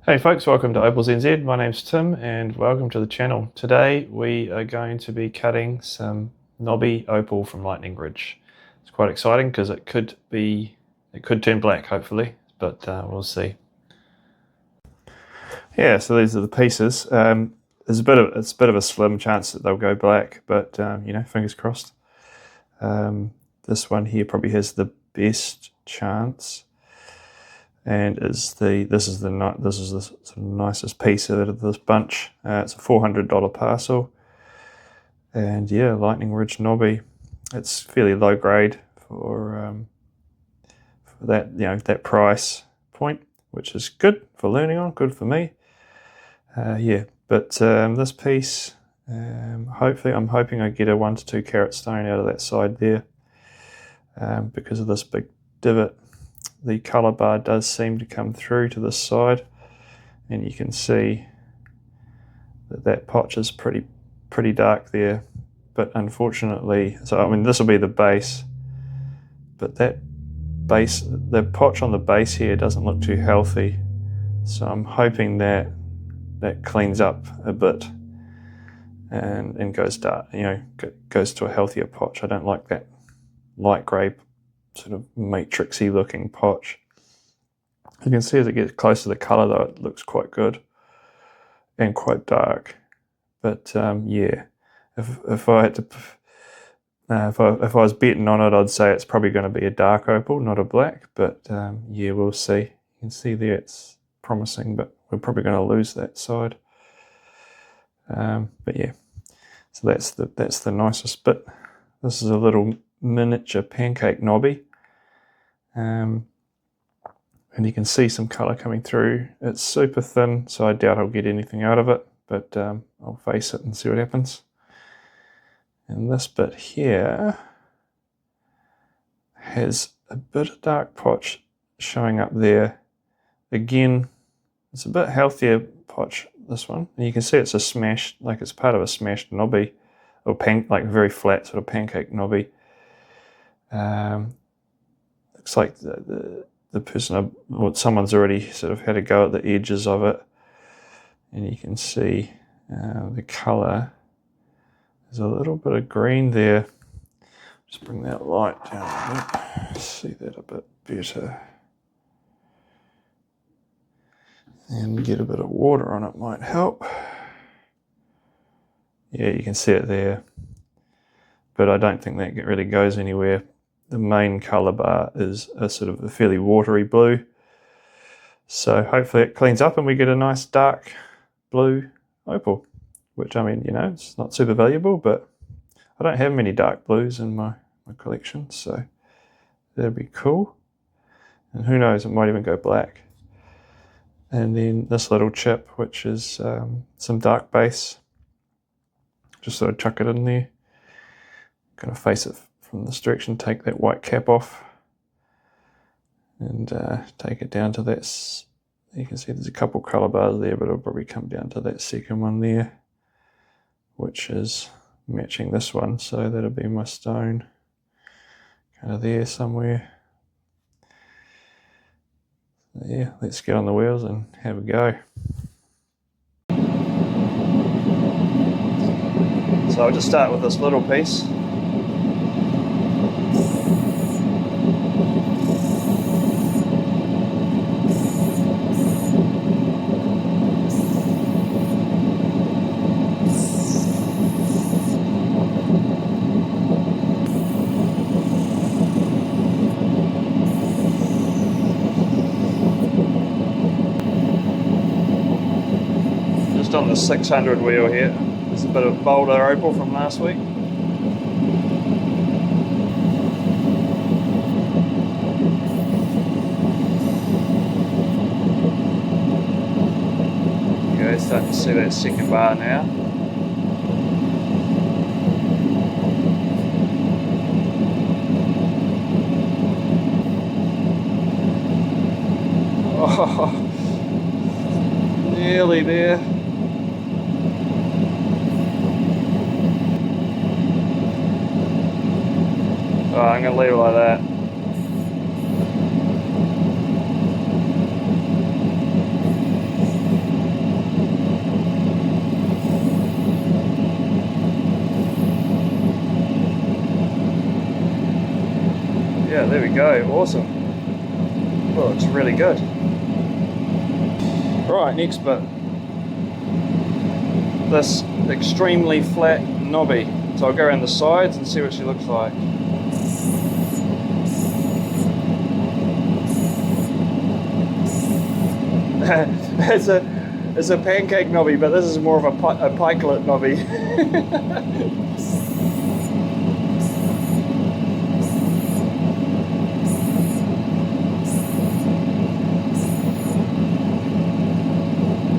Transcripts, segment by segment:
Hey folks, welcome to Opal's NZ. My name's Tim and welcome to the channel. Today we are going to be cutting some Nobby Opal from Lightning Ridge. It's quite exciting because it could turn black hopefully, but we'll see. Yeah, so these are the pieces. It's a bit of a slim chance that they'll go black, but fingers crossed. This one here probably has the best chance. And this is the sort of nicest piece out of this bunch. It's a $400 parcel, and yeah, Lightning Ridge Nobby. It's fairly low grade for that that price point, which is good for learning on. Good for me. But this piece, hopefully, I'm hoping I get a 1 to 2 carat stone out of that side there, because of this big divot. The colour bar does seem to come through to this side, and you can see that potch is pretty dark there. But unfortunately, so I mean this will be the base, but the potch on the base here doesn't look too healthy. So I'm hoping that cleans up a bit and goes dark, goes to a healthier potch. I don't like that light grey sort of matrixy looking potch. You can see as it gets close to the colour though, it looks quite good and quite dark. But yeah, if I had to, if I was betting on it, I'd say it's probably going to be a dark opal, not a black. But yeah, we'll see. You can see there it's promising, but we're probably going to lose that side. But yeah, so that's the nicest bit. This is a little miniature pancake Nobby, and you can see some colour coming through. It's super thin, so I doubt I'll get anything out of it, but I'll face it and see what happens. And this bit here has a bit of dark potch showing up there. Again, it's a bit healthier potch, this one, and you can see it's a smashed, like it's part of a smashed Nobby, or like very flat sort of pancake Nobby. Looks like the person, someone's already sort of had a go at the edges of it, and you can see the colour. There's a little bit of green there. Just bring that light down a bit, see that a bit better, and get a bit of water on it might help. Yeah, you can see it there, but I don't think that really goes anywhere. The main colour bar is a sort of a fairly watery blue, so hopefully it cleans up and we get a nice dark blue opal, which, I mean, it's not super valuable, but I don't have many dark blues in my collection, so that'd be cool. And who knows, it might even go black. And then this little chip, which is some dark base, just sort of chuck it in there. Going to face it from this direction, take that white cap off, and take it down to that. You can see there's a couple colour bars there, but it'll probably come down to that second one there, which is matching this one. So that'll be my stone, kind of there somewhere. So yeah, let's get on the wheels and have a go. So I'll just start with this little piece. On the 600 wheel here. There's a bit of boulder opal from last week. There you go, starting to see that second bar now. Oh, nearly there. Oh, I'm going to leave it like that. Yeah, there we go. Awesome. Well, it's really good. Right, next bit. This extremely flat knobby. So I'll go around the sides and see what she looks like. It's a pancake knobby, but this is more of a pikelet knobby.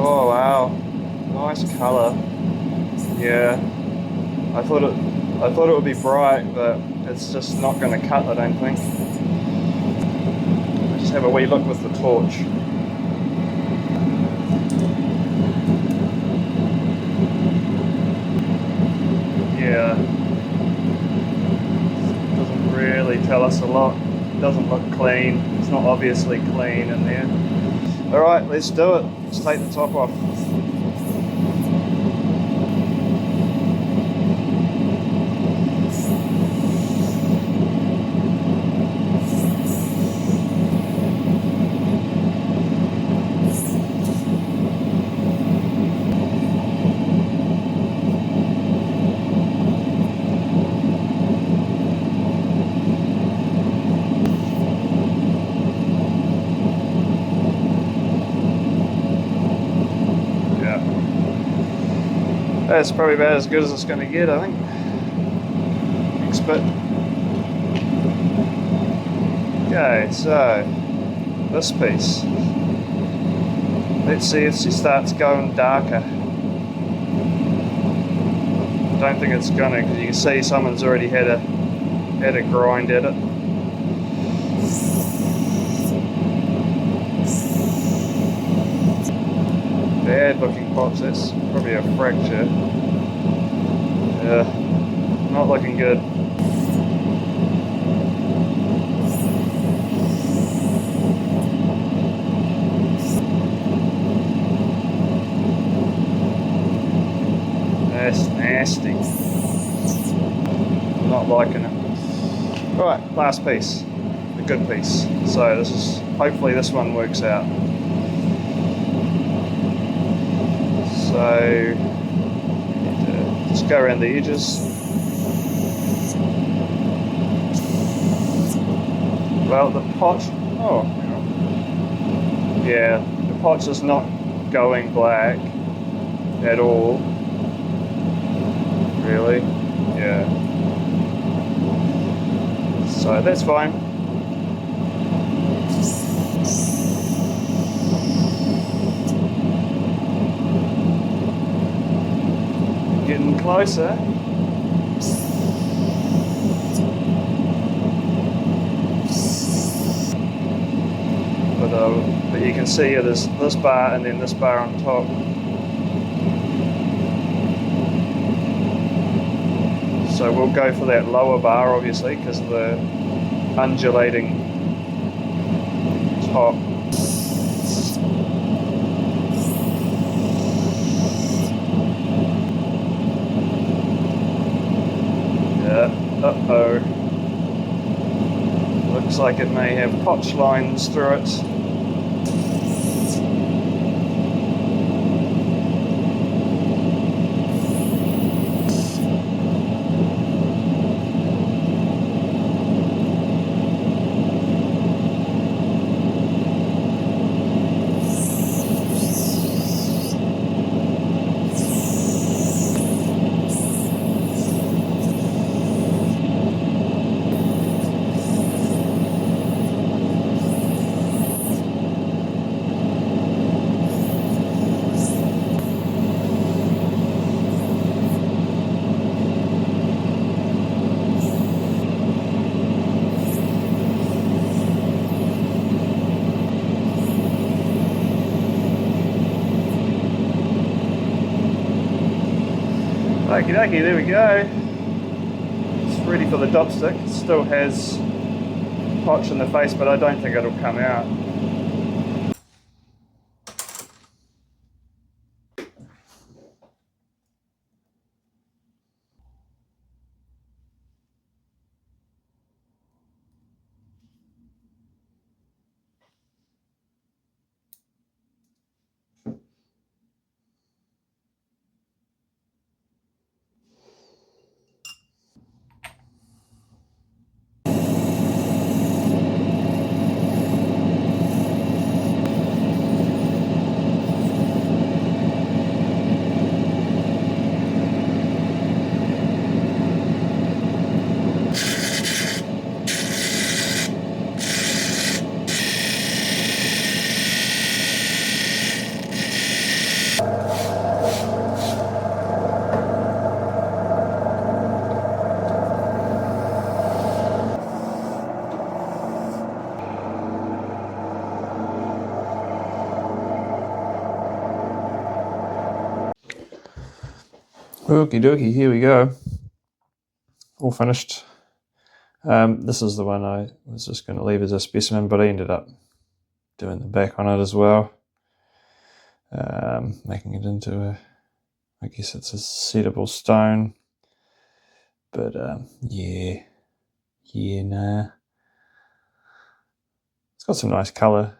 Oh wow, nice colour. Yeah, I thought it would be bright, but it's just not going to cut, I don't think. I'll just have a wee look with the torch. Yeah, doesn't really tell us a lot. It doesn't look clean. It's not obviously clean in there. All right, let's do it. Let's take the top off. That's probably about as good as it's going to get, I think. Next bit. Okay, so this piece. Let's see if she starts going darker. I don't think it's gonna, because you can see someone's already had a grind at it. Bad looking pots, that's probably a fracture. Yeah, not looking good. That's nasty. I'm not liking it. Right, last piece, the good piece. So this is, hopefully this one works out. So just go around the edges. Well, the pot, oh, yeah, the pot's just not going black at all, really, yeah. So that's fine. Getting closer. But you can see there's this bar and then this bar on top. So we'll go for that lower bar, obviously, because of the undulating top. Yeah, uh-oh. Looks like it may have potch lines through it. Okie dokie, there we go. It's ready for the dopstick. It still has potch in the face, but I don't think it'll come out. Okie dokie, here we go. All finished. This is the one I was just going to leave as a specimen, but I ended up doing the back on it as well. Making it into I guess it's a settable stone. But yeah, nah. It's got some nice colour.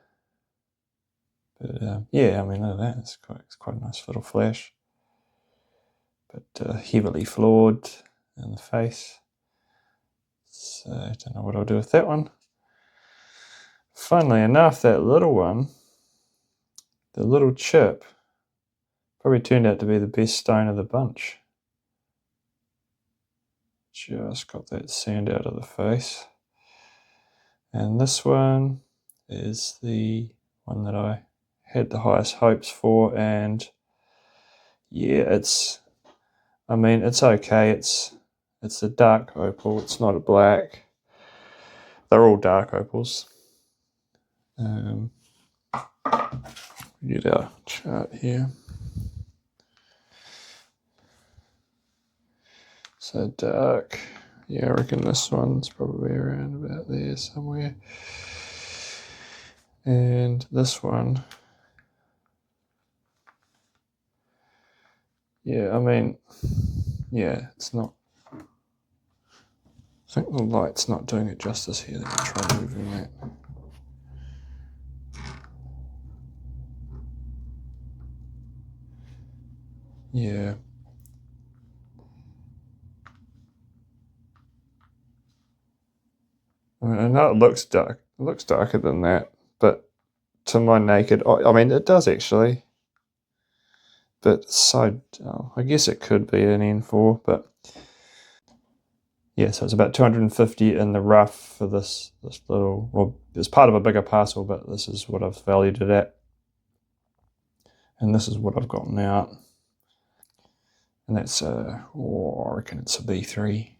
But yeah, I mean, look at that. It's quite a nice little flash. But heavily flawed in the face. So I don't know what I'll do with that one. Funnily enough, that little one, the little chip, probably turned out to be the best stone of the bunch. Just got that sand out of the face. And this one is the one that I had the highest hopes for, and yeah, it's okay. It's a dark opal. It's not a black. They're all dark opals. Get our chart here. So dark. Yeah, I reckon this one's probably around about there somewhere. And this one, yeah, I mean, yeah, it's not. I think the light's not doing it justice here. Let me try moving that. Yeah. I mean, I know it looks dark. It looks darker than that, but to my naked eye, I mean, it does actually. But so, I guess it could be an N4, but yeah, so it's about 250 in the rough for this little, well, it's part of a bigger parcel, but this is what I've valued it at. And this is what I've gotten out. And that's, I reckon it's a B3.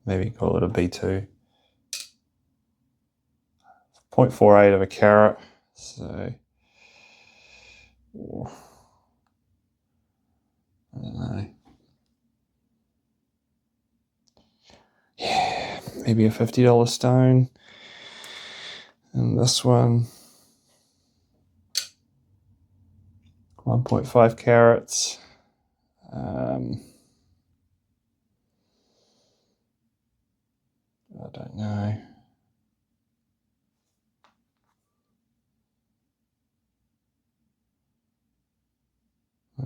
Maybe call it a B2. 0.48 of a carat. So, I don't know. Yeah, maybe a $50 stone. And this one, 1.5 carats. I don't know.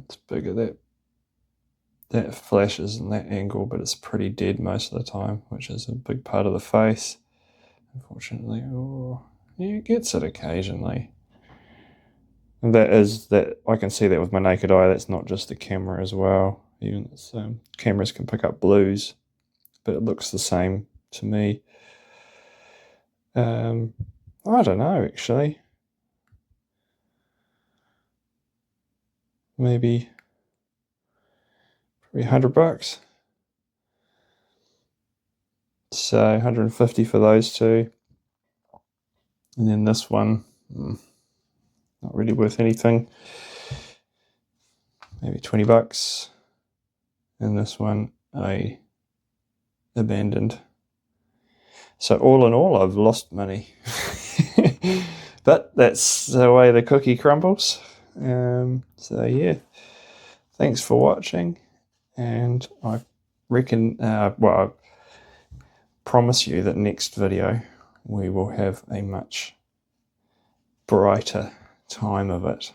It's bigger. That flashes in that angle, but it's pretty dead most of the time, which is a big part of the face. Unfortunately, it gets it occasionally. And that I can see that with my naked eye. That's not just the camera as well. Even cameras can pick up blues, but it looks the same to me. I don't know, actually. Maybe probably $100. So 150 for those two. And then this one, not really worth anything. Maybe $20. And this one I abandoned. So all in all, I've lost money. But that's the way the cookie crumbles. So yeah, thanks for watching. And I reckon, I promise you that next video we will have a much brighter time of it.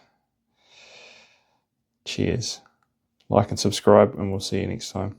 Cheers. Like and subscribe, and we'll see you next time.